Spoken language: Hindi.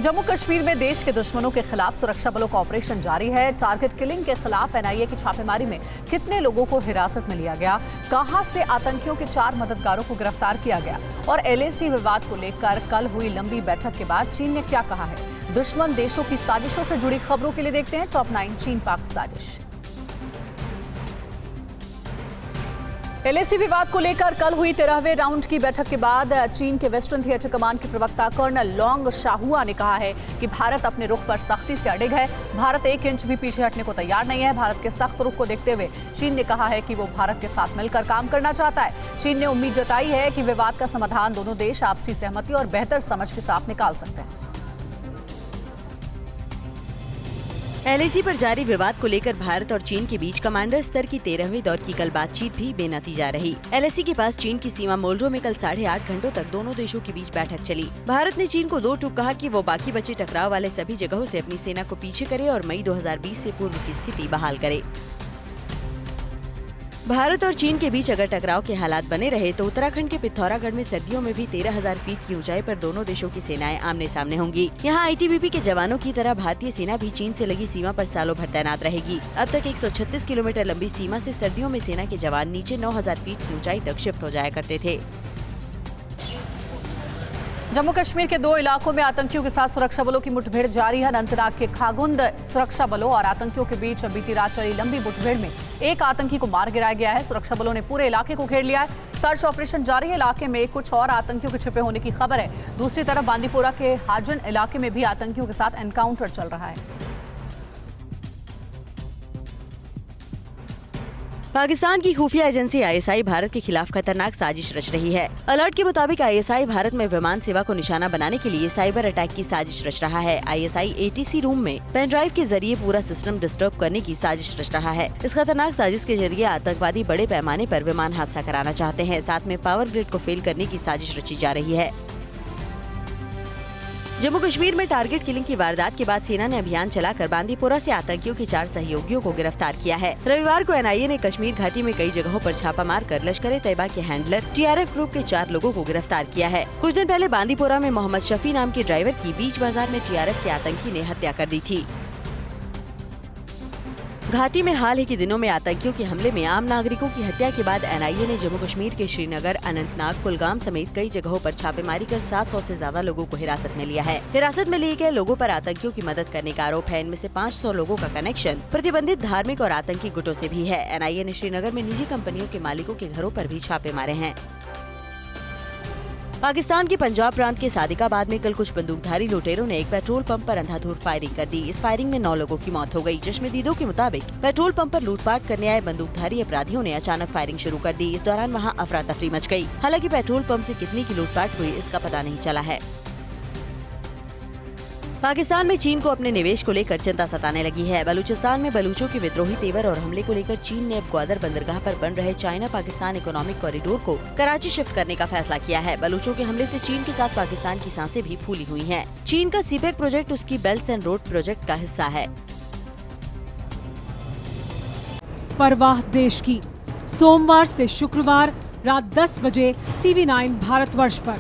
जम्मू कश्मीर में देश के दुश्मनों के खिलाफ सुरक्षा बलों का ऑपरेशन जारी है। टारगेट किलिंग के खिलाफ एनआईए की छापेमारी में कितने लोगों को हिरासत में लिया गया, कहां से आतंकियों के 4 मददगारों को गिरफ्तार किया गया और एलएसी विवाद को लेकर कल हुई लंबी बैठक के बाद चीन ने क्या कहा है। दुश्मन देशों की साजिशों से जुड़ी खबरों के लिए देखते हैं टॉप 9 चीन पाक साजिश। एलएसी विवाद को लेकर कल हुई 13वें राउंड की बैठक के बाद चीन के वेस्टर्न थिएटर कमान के प्रवक्ता कर्नल लॉन्ग शाहुआ ने कहा है कि भारत अपने रुख पर सख्ती से अडिग है। भारत 1 इंच भी पीछे हटने को तैयार नहीं है। भारत के सख्त रुख को देखते हुए चीन ने कहा है कि वो भारत के साथ मिलकर काम करना चाहता है। चीन ने उम्मीद जताई है कि विवाद का समाधान दोनों देश आपसी सहमति और बेहतर समझ के साथ निकाल सकते हैं। एलएसी पर जारी विवाद को लेकर भारत और चीन के बीच कमांडर स्तर की 13वें दौर की कल बातचीत भी बेनतीजा रही। एलएसी के पास चीन की सीमा मोल्डो में कल 8.5 घंटों तक दोनों देशों के बीच बैठक चली। भारत ने चीन को 2 टूक कहा कि वो बाकी बचे टकराव वाले सभी जगहों से अपनी सेना को पीछे करे और मई 2020 से पूर्व की स्थिति बहाल करे। भारत और चीन के बीच अगर टकराव के हालात बने रहे तो उत्तराखंड के पिथौरागढ़ में सर्दियों में भी 13,000 फीट की ऊंचाई पर दोनों देशों की सेनाएं आमने सामने होंगी। यहाँ आईटीबीपी के जवानों की तरह भारतीय सेना भी चीन से लगी सीमा पर सालों भर तैनात रहेगी। अब तक 136 किलोमीटर लंबी सीमा से सर्दियों में सेना के जवान नीचे 9,000 फीट की ऊंचाई तक शिफ्ट हो जाया करते थे। जम्मू कश्मीर के 2 इलाकों में आतंकियों के साथ सुरक्षा बलों की मुठभेड़ जारी है। अनंतनाग के खागुंद सुरक्षा बलों और आतंकियों के बीच बीती रात चली लंबी मुठभेड़ में एक आतंकी को मार गिराया गया है। सुरक्षा बलों ने पूरे इलाके को घेर लिया है। सर्च ऑपरेशन जारी है। इलाके में कुछ और आतंकियों के छिपे होने की खबर है। दूसरी तरफ बांदीपोरा के हाजन इलाके में भी आतंकियों के साथ एनकाउंटर चल रहा है। पाकिस्तान की खुफिया एजेंसी आईएसआई भारत के खिलाफ खतरनाक साजिश रच रही है। अलर्ट के मुताबिक आईएसआई भारत में विमान सेवा को निशाना बनाने के लिए साइबर अटैक की साजिश रच रहा है। आईएसआई एटीसी रूम में पेन ड्राइव के जरिए पूरा सिस्टम डिस्टर्ब करने की साजिश रच रहा है। इस खतरनाक साजिश के जरिए आतंकवादी बड़े पैमाने पर विमान हादसा कराना चाहते हैं। साथ में पावर ग्रिड को फेल करने की साजिश रची जा रही है। जम्मू कश्मीर में टारगेट किलिंग की वारदात के बाद सेना ने अभियान चलाकर बांदीपोरा से आतंकियों के 4 सहयोगियों को गिरफ्तार किया है। रविवार को एनआईए ने कश्मीर घाटी में कई जगहों पर छापा मारकर लश्कर ए तैयबा के हैंडलर टीआरएफ ग्रुप के 4 लोगों को गिरफ्तार किया है। कुछ दिन पहले बांदीपोरा में मोहम्मद शफी नाम के ड्राइवर की बीच बाजार में टीआरएफ के आतंकी ने हत्या कर दी थी। घाटी में हाल ही के दिनों में आतंकियों के हमले में आम नागरिकों की हत्या के बाद एनआईए ने जम्मू कश्मीर के श्रीनगर, अनंतनाग, कुलगाम समेत कई जगहों पर छापेमारी कर 700 से ज्यादा लोगों को हिरासत में लिया है। हिरासत में लिए गए लोगों पर आतंकियों की मदद करने का आरोप है। इनमें से 500 लोगों का कनेक्शन प्रतिबंधित धार्मिक और आतंकी गुटों से भी है। एनआईए ने श्रीनगर में निजी कंपनियों के मालिकों के घरों पर भी छापे मारे हैं। पाकिस्तान के पंजाब प्रांत के सादिकाबाद में कल कुछ बंदूकधारी लुटेरों ने एक पेट्रोल पंप पर अंधाधुंध फायरिंग कर दी। इस फायरिंग में 9 लोगों की मौत हो गई। चश्मदीदों के मुताबिक पेट्रोल पंप पर लूटपाट करने आए बंदूकधारी अपराधियों ने अचानक फायरिंग शुरू कर दी। इस दौरान वहां अफरा तफरी मच गई। हालांकि पेट्रोल पंप से कितनी की लूटपाट हुई इसका पता नहीं चला है। पाकिस्तान में चीन को अपने निवेश को लेकर चिंता सताने लगी है। बलूचिस्तान में बलूचों के विद्रोही तेवर और हमले को लेकर चीन ने अब ग्वादर बंदरगाह पर बन रहे चाइना पाकिस्तान इकोनॉमिक कॉरिडोर को कराची शिफ्ट करने का फैसला किया है। बलूचों के हमले से चीन के साथ पाकिस्तान की सांसें भी फूली हुई हैं। चीन का सीपेक प्रोजेक्ट उसकी बेल्ट एंड रोड प्रोजेक्ट का हिस्सा है। परवाह देश की, सोमवार से शुक्रवार रात 10 बजे TV9 भारतवर्ष पर।